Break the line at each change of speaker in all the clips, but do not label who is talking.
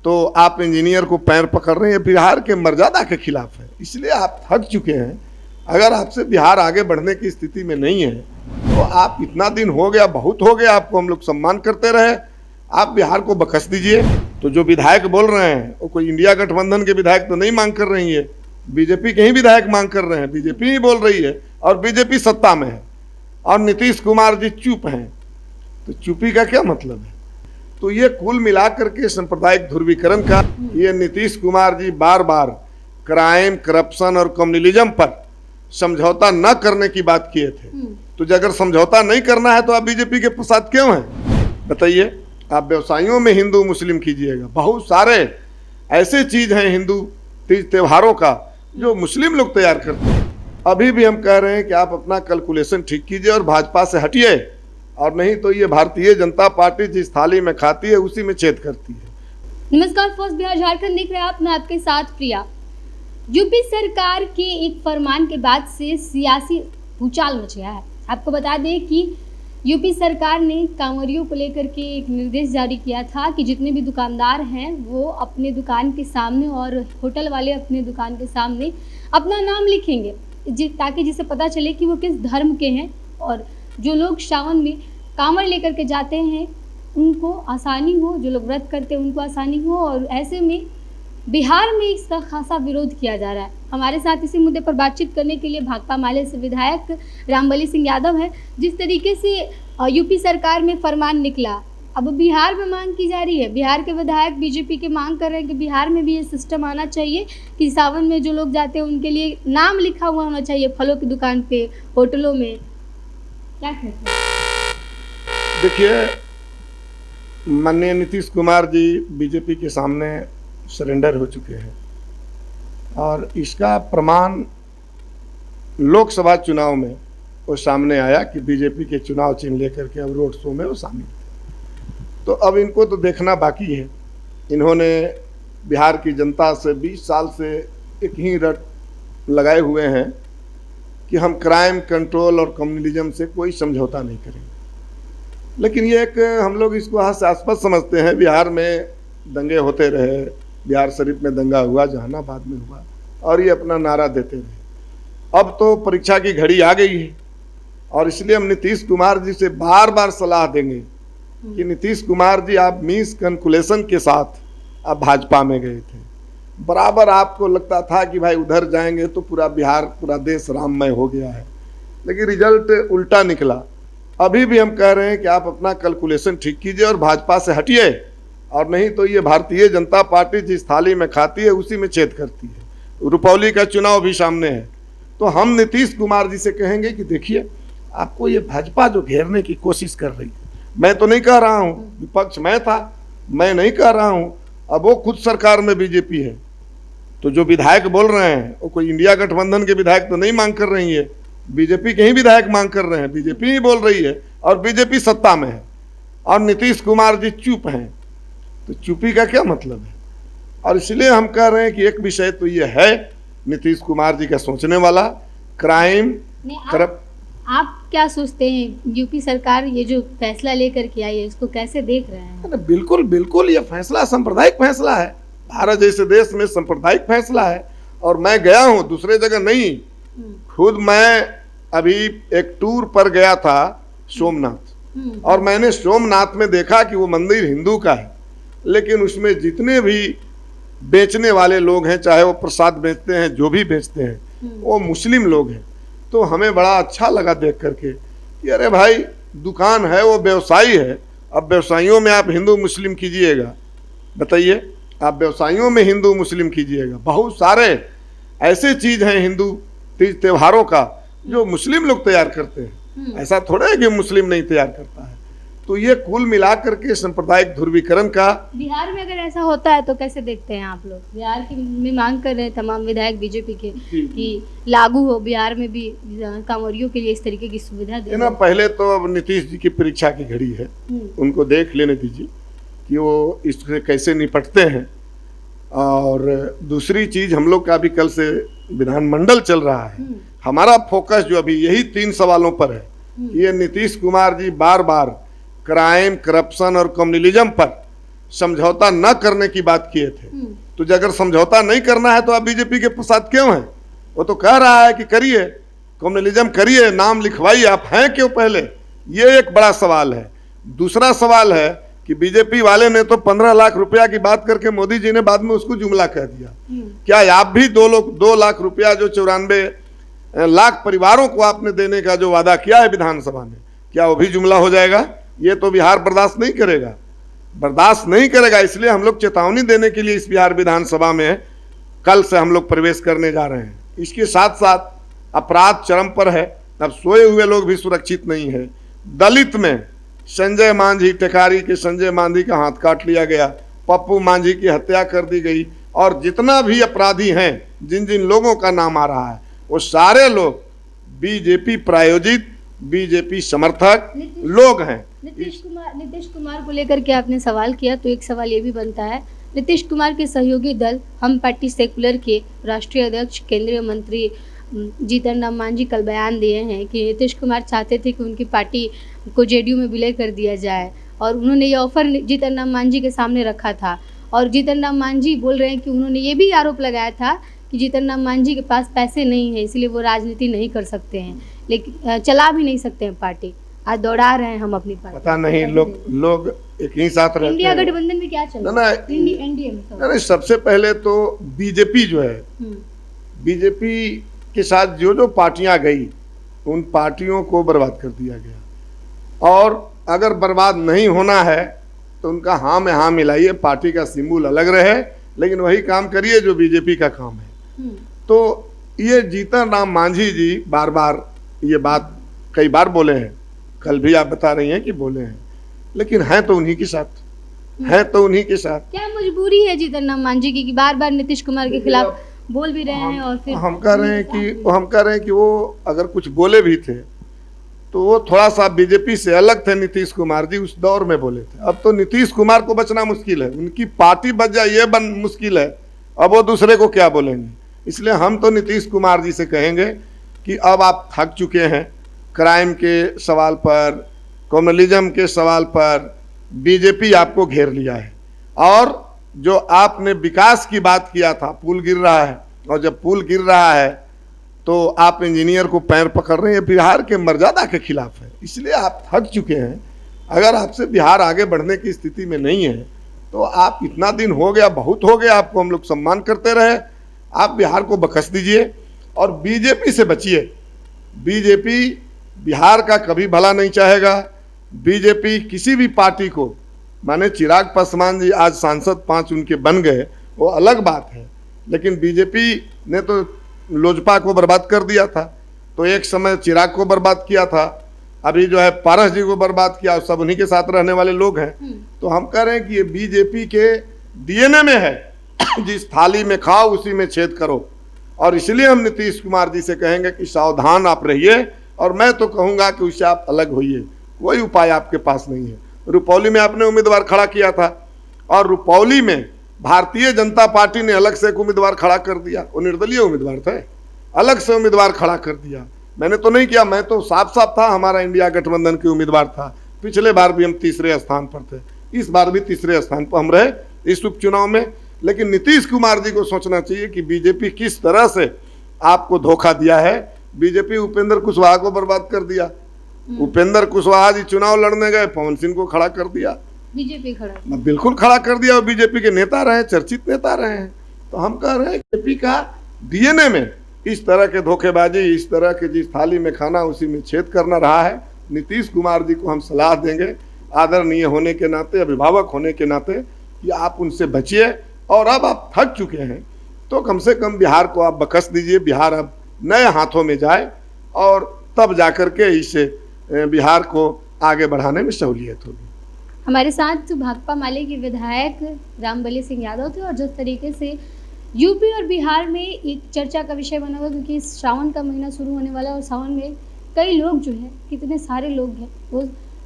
तो आप इंजीनियर को पैर पकड़ रहे हैं, बिहार के मर्यादा के खिलाफ है, इसलिए आप थक चुके हैं। अगर आपसे बिहार आगे बढ़ने की स्थिति में नहीं है तो आप इतना दिन हो गया, बहुत हो गया, आपको हम लोग सम्मान करते रहे, आप बिहार को बकस दीजिए। तो जो विधायक बोल रहे हैं वो कोई इंडिया गठबंधन के विधायक तो नहीं मांग कर रही है, बीजेपी के ही विधायक मांग कर रहे हैं। बीजेपी ही बोल रही है और बीजेपी सत्ता में है और नीतीश कुमार जी चुप हैं, तो चुप्पी का क्या मतलब है? तो ये कुल मिलाकर के सांप्रदायिक ध्रुवीकरण का ये नीतीश कुमार जी बार बार क्राइम, करप्शन और कम्युनलिज्म पर समझौता न करने की बात किए थे। तो अगर समझौता नहीं करना है तो आप बीजेपी के साथ क्यों हैं बताइए? आप व्यवसायियों में हिंदू मुस्लिम कीजिएगा, बहुत सारे ऐसे चीज हैं हिंदू तीज त्योहारों का जो मुस्लिम लोग तैयार करते हैं। अभी भी हम कह रहे हैं कि आप अपना कैलकुलेशन ठीक कीजिए और भाजपा से हटिए, और नहीं तो ये भारतीय जनता पार्टी जिस थाली में खाती है उसी में छेद करती है।
नमस्कार, फर्स्ट बिहार झारखंड देख रहे हैं आप, मैं आपके साथ प्रिया। यूपी सरकार के एक फरमान के बाद से सियासी भूचाल मच गया है। आपको बता दें कि यूपी सरकार ने कांवरियों को लेकर के एक निर्देश जारी किया था कि जितने भी दुकानदार हैं वो अपने दुकान के सामने और होटल वाले अपने दुकान के सामने अपना नाम लिखेंगे, ताकि जिसे पता चले कि वो किस धर्म के हैं, और जो लोग सावन में कांवर लेकर के जाते हैं उनको आसानी हो, जो लोग व्रत करते हैं उनको आसानी हो। और ऐसे में बिहार में इसका खासा विरोध किया जा रहा है। हमारे साथ इसी मुद्दे पर बातचीत करने के लिए भाकपा माले से विधायक रामबली सिंह यादव हैं। जिस तरीके से यूपी सरकार में फरमान निकला, अब बिहार में मांग की जा रही है। बिहार के विधायक बीजेपी के मांग कर रहे हैं कि बिहार में भी ये सिस्टम आना चाहिए कि सावन में जो लोग जाते हैं उनके लिए नाम लिखा हुआ होना चाहिए, फलों की दुकान पे, होटलों में। क्या कहते हैं?
देखिए, माननीय नीतीश कुमार जी बीजेपी के सामने सरेंडर हो चुके हैं और इसका प्रमाण लोकसभा चुनाव में वो सामने आया कि बीजेपी के चुनाव चिन्ह लेकर के अब रोड शो में वो शामिल थे। तो अब इनको तो देखना बाकी है। इन्होंने बिहार की जनता से 20 साल से एक ही रट लगाए हुए हैं कि हम क्राइम कंट्रोल और कम्युनलिज्म से कोई समझौता नहीं करेंगे। लेकिन ये एक हम लोग इसको हास्यास्पद समझते हैं। बिहार में दंगे होते रहे, बिहार शरीफ में दंगा हुआ, जहानाबाद में हुआ, और ये अपना नारा देते रहे। अब तो परीक्षा की घड़ी आ गई है और इसलिए हम नीतीश कुमार जी से बार बार सलाह देंगे कि नीतीश कुमार जी, आप मिस कैलकुलेशन के साथ आप भाजपा में गए थे। बराबर आपको लगता था कि भाई उधर जाएंगे तो पूरा बिहार, पूरा देश राममय हो गया है, लेकिन रिजल्ट उल्टा निकला। अभी भी हम कह रहे हैं कि आप अपना कैलकुलेशन ठीक कीजिए और भाजपा से हटिए, और नहीं तो ये भारतीय जनता पार्टी जिस थाली में खाती है उसी में छेद करती है। रुपौली का चुनाव भी सामने है, तो हम नीतीश कुमार जी से कहेंगे कि देखिए, आपको ये भाजपा जो घेरने की कोशिश कर रही है, मैं तो नहीं कह रहा हूँ, विपक्ष मैं था, मैं नहीं कह रहा हूँ, अब वो खुद सरकार में बीजेपी है। तो जो विधायक बोल रहे हैं वो कोई इंडिया गठबंधन के विधायक तो नहीं मांग कर रही है, बीजेपी के ही विधायक मांग कर रहे हैं। बीजेपी ही बोल रही है और बीजेपी सत्ता में है और नीतीश कुमार जी चुप हैं, तो चुप्पी का क्या मतलब है? और इसलिए हम कह रहे हैं कि एक विषय तो ये है नीतीश कुमार जी का सोचने वाला, क्राइम
आप क्या सोचते हैं, यूपी सरकार ये जो फैसला लेकर के आई है इसको कैसे देख रहे हैं?
बिल्कुल बिल्कुल, ये फैसला सांप्रदायिक फैसला है। भारत जैसे देश में सांप्रदायिक फैसला है। और मैं गया हूँ दूसरे जगह नहीं, खुद मैं अभी एक टूर पर गया था सोमनाथ, और मैंने सोमनाथ में देखा कि वो मंदिर हिंदू का है, लेकिन उसमें जितने भी बेचने वाले लोग हैं, चाहे वो प्रसाद बेचते हैं, जो भी बेचते हैं, वो मुस्लिम लोग हैं। तो हमें बड़ा अच्छा लगा देख करके कि अरे भाई, दुकान है, वो व्यवसायी है। अब व्यवसायियों में आप हिंदू मुस्लिम कीजिएगा, बताइए, आप व्यवसायियों में हिंदू मुस्लिम कीजिएगा। बहुत सारे ऐसे चीज हैं हिंदू तीज त्योहारों का जो मुस्लिम लोग तैयार करते हैं, ऐसा थोड़ा है कि मुस्लिम नहीं तैयार करता है। तो ये कुल मिलाकर के सांप्रदायिक ध्रुवीकरण का
बिहार में अगर ऐसा होता है तो कैसे देखते हैं आप लोग? बिहार की में मांग कर रहे हैं तमाम विधायक बीजेपी के कि लागू हो बिहार में भी कांवरियों के लिए इस तरीके की सुविधा दे
ना। पहले तो अब नीतीश जी की परीक्षा की घड़ी है, उनको देख लेने दीजिए कि वो इससे कैसे निपटते हैं। और दूसरी चीज, हम लोग का भी कल से विधानमंडल चल रहा है, हमारा फोकस जो अभी यही 3 सवालों पर है। ये नीतीश कुमार जी बार बार क्राइम, करप्शन और कम्युनलिज्म पर समझौता न करने की बात किए थे। तो अगर समझौता नहीं करना है तो आप बीजेपी के साथ क्यों हैं? वो तो कह रहा है कि करिए, कम्युनलिज्म करिए, नाम लिखवाइए, आप हैं क्यों पहले? ये एक बड़ा सवाल है। दूसरा सवाल है कि बीजेपी वाले ने तो 15 लाख रुपया की बात करके मोदी जी ने बाद में उसको जुमला कह दिया। क्या आप भी 2 लाख रुपया जो 94 लाख परिवारों को आपने देने का जो वादा किया है विधानसभा में, क्या वो भी जुमला हो जाएगा? ये तो बिहार बर्दाश्त नहीं करेगा, बर्दाश्त नहीं करेगा। इसलिए हम लोग चेतावनी देने के लिए इस बिहार विधानसभा में कल से हम लोग प्रवेश करने जा रहे हैं। इसके साथ साथ अपराध चरम पर है, अब सोए हुए लोग भी सुरक्षित नहीं है। दलित में संजय मांझी, टेकारी के संजय मांझी का हाथ काट लिया गया, पप्पू मांझी की हत्या कर दी गई, और जितना भी अपराधी हैं, जिन जिन लोगों का नाम आ रहा है, वो सारे लोग बीजेपी प्रायोजित, बीजेपी समर्थक लोग हैं।
नीतीश कुमार को लेकर के आपने सवाल किया, तो एक सवाल ये भी बनता है, नीतीश कुमार के सहयोगी दल हम पार्टी सेकुलर के राष्ट्रीय अध्यक्ष केंद्रीय मंत्री जीतन राम मांझी कल बयान दिए हैं कि नीतीश कुमार चाहते थे कि उनकी पार्टी को जेडीयू में विलय कर दिया जाए, और उन्होंने ये ऑफर जीतन राम मांझी के सामने रखा था। और जीतन राम मांझी बोल रहे हैं कि उन्होंने ये भी आरोप लगाया था कि जीतन राम मांझी के पास पैसे नहीं है, इसलिए वो राजनीति नहीं कर सकते हैं, लेकिन चला भी नहीं सकते हैं पार्टी। आज दौड़ा रहे हैं हम अपनी पार्टी।
पता नहीं लोग एक ही साथ रहते हैं।
इंडिया गठबंधन में क्या चल रहा है? एनडीए में
सबसे पहले तो बीजेपी जो है, बीजेपी के साथ जो पार्टियां गई, उन पार्टियों को बर्बाद कर दिया गया। और अगर बर्बाद नहीं होना है तो उनका हाँ में हाँ मिलाइए, पार्टी का सिंबल अलग रहे, लेकिन वही काम करिए जो बीजेपी का काम है। तो ये जीतन राम मांझी जी बार बार ये बात कई बार बोले हैं, कल भी आप बता रही हैं कि बोले हैं, लेकिन हैं तो उन्हीं के साथ, हैं तो उन्हीं के साथ।
क्या मजबूरी है जीतन राम मांझी की कि बार बार नीतीश कुमार के खिलाफ बोल भी रहे हैं? और फिर
हम कह रहे हैं कि वो अगर कुछ बोले भी थे तो वो थोड़ा सा बीजेपी से अलग थे। नीतीश कुमार जी उस दौर में बोले थे, अब तो नीतीश कुमार को बचना मुश्किल है, उनकी पार्टी बच जाए ये मुश्किल है, अब वो दूसरे को क्या बोलेंगे। इसलिए हम तो नीतीश कुमार जी से कहेंगे कि अब आप थक चुके हैं, क्राइम के सवाल पर, कम्युनलिज्म के सवाल पर बीजेपी आपको घेर लिया है। और जो आपने विकास की बात किया था, पुल गिर रहा है, और जब पुल गिर रहा है तो आप इंजीनियर को पैर पकड़ रहे हैं, बिहार के मर्यादा के खिलाफ है। इसलिए आप थक चुके हैं। अगर आपसे बिहार आगे बढ़ने की स्थिति में नहीं है तो आप, इतना दिन हो गया, बहुत हो गया, आपको हम लोग सम्मान करते रहे, आप बिहार को बख्श दीजिए और बीजेपी से बचिए। बीजेपी बिहार का कभी भला नहीं चाहेगा। बीजेपी किसी भी पार्टी को, माने चिराग पासवान जी आज सांसद 5 उनके बन गए, वो अलग बात है, लेकिन बीजेपी ने तो लोजपा को बर्बाद कर दिया था, तो एक समय चिराग को बर्बाद किया था, अभी जो है पारस जी को बर्बाद किया, सब उन्हीं के साथ रहने वाले लोग हैं। तो हम कह रहे हैं कि ये बीजेपी के डीएनए में है, जिस थाली में खाओ उसी में छेद करो। और इसलिए हम नीतीश कुमार जी से कहेंगे कि सावधान आप रहिए, और मैं तो कहूँगा कि उससे आप अलग होइए, कोई उपाय आपके पास नहीं है। रुपौली में आपने उम्मीदवार खड़ा किया था, और रुपौली में भारतीय जनता पार्टी ने अलग से एक उम्मीदवार खड़ा कर दिया, वो निर्दलीय उम्मीदवार थे, अलग से उम्मीदवार खड़ा कर दिया। मैंने तो नहीं किया, मैं तो साफ साफ था, हमारा इंडिया गठबंधन के उम्मीदवार था। पिछले बार भी हम तीसरे स्थान पर थे, इस बार भी तीसरे स्थान पर हम रहे इस उपचुनाव में। लेकिन नीतीश कुमार जी को सोचना चाहिए कि बीजेपी किस तरह से आपको धोखा दिया है। बीजेपी उपेंद्र कुशवाहा को बर्बाद कर दिया, उपेंद्र कुशवाहा जी चुनाव लड़ने गए, पवन सिंह को खड़ा कर दिया,
बीजेपी खड़ा,
बिल्कुल खड़ा कर दिया, और बीजेपी के नेता रहे, चर्चित नेता रहे हैं। तो हम कह रहे हैं बीजेपी का डीएनए में इस तरह के धोखेबाजी, इस तरह के जिस थाली में खाना उसी में छेद करना रहा है। नीतीश कुमार जी को हम सलाह देंगे, आदरणीय होने के नाते, अभिभावक होने के नाते, कि आप उनसे बचिए। और अब आप थक चुके हैं तो कम से कम बिहार को आप बख्श दीजिए, बिहार अब नए हाथों में जाए, और तब जाकर के इस बिहार को आगे बढ़ाने में सहूलियत होगी।
हमारे साथ भाकपा माले के विधायक रामबली सिंह यादव थे, और जिस तरीके से यूपी और बिहार में एक चर्चा का विषय बना हुआ, क्योंकि श्रावण का महीना शुरू होने वाला है, और सावन में कई लोग जो है, कितने सारे लोग हैं, वो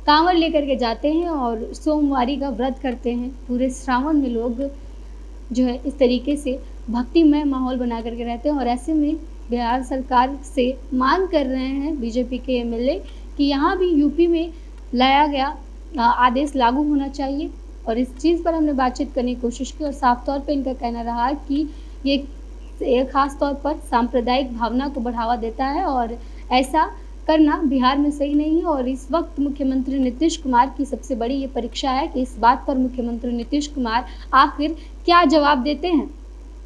कांवड़ लेकर के जाते हैं और सोमवारी का व्रत करते हैं। पूरे श्रावण में लोग जो है इस तरीके से भक्तिमय माहौल बना करके रहते हैं, और ऐसे में बिहार सरकार से मांग कर रहे हैं बीजेपी के एमएलए कि यहाँ भी यूपी में लाया गया आदेश लागू होना चाहिए, और इस चीज़ पर हमने बातचीत करने की कोशिश की और साफ तौर पे इनका कहना रहा कि ये खास तौर पर सांप्रदायिक भावना को बढ़ावा देता है और ऐसा करना बिहार में सही नहीं है। और इस वक्त मुख्यमंत्री नीतीश कुमार की सबसे बड़ी ये परीक्षा है कि इस बात पर मुख्यमंत्री नीतीश कुमार आखिर क्या जवाब देते हैं।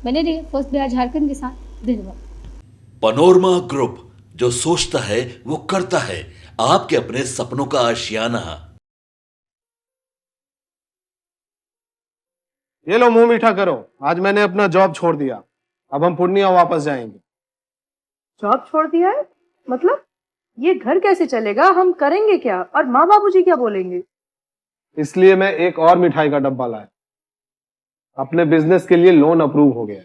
बने रहिए फर्स्ट बिहार झारखंड के साथ दिन भर।
पनोरमा ग्रुप, जो सोचता है वो करता है, आपके अपने सपनों का आशियाना।
ये लो मुंह मीठा करो, आज मैंने अपना जॉब छोड़ दिया, अब हम पूर्णिया वापस जाएंगे।
जॉब छोड़ दिया है? मतलब ये घर कैसे चलेगा? हम करेंगे क्या? और माँ बाबूजी क्या बोलेंगे?
इसलिए मैं एक और मिठाई का डब्बा लाया। अपने बिजनेस के लिए लोन अप्रूव हो गया।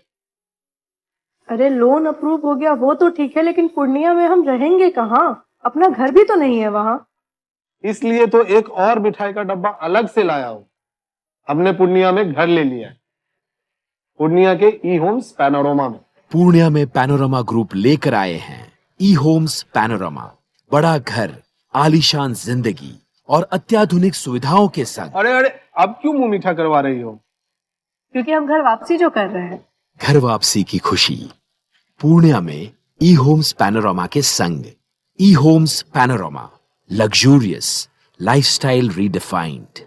अरे लोन अप्रूव हो गया वो तो ठीक है, लेकिन पूर्णिया में हम रहेंगे कहाँ? अपना घर भी तो नहीं है वहां।
इसलिए तो एक और मिठाई का डब्बा अलग से लाया हूं। हमने पूर्णिया में घर ले लिया है, पूर्णिया के ई होम्स पैनोरमा में।
पूर्णिया में पैनोरमा ग्रुप लेकर आए हैं ई होम्स पैनोरमा। बड़ा घर, आलीशान जिंदगी और अत्याधुनिक सुविधाओं के संग।
अरे अब क्यों मुंह मीठा करवा रही हो?
क्योंकि हम घर वापसी जो कर रहे हैं।
घर वापसी की खुशी पूर्णिया में ई होम्स पैनोरमा के संग। ई Homes Panorama, luxurious lifestyle redefined.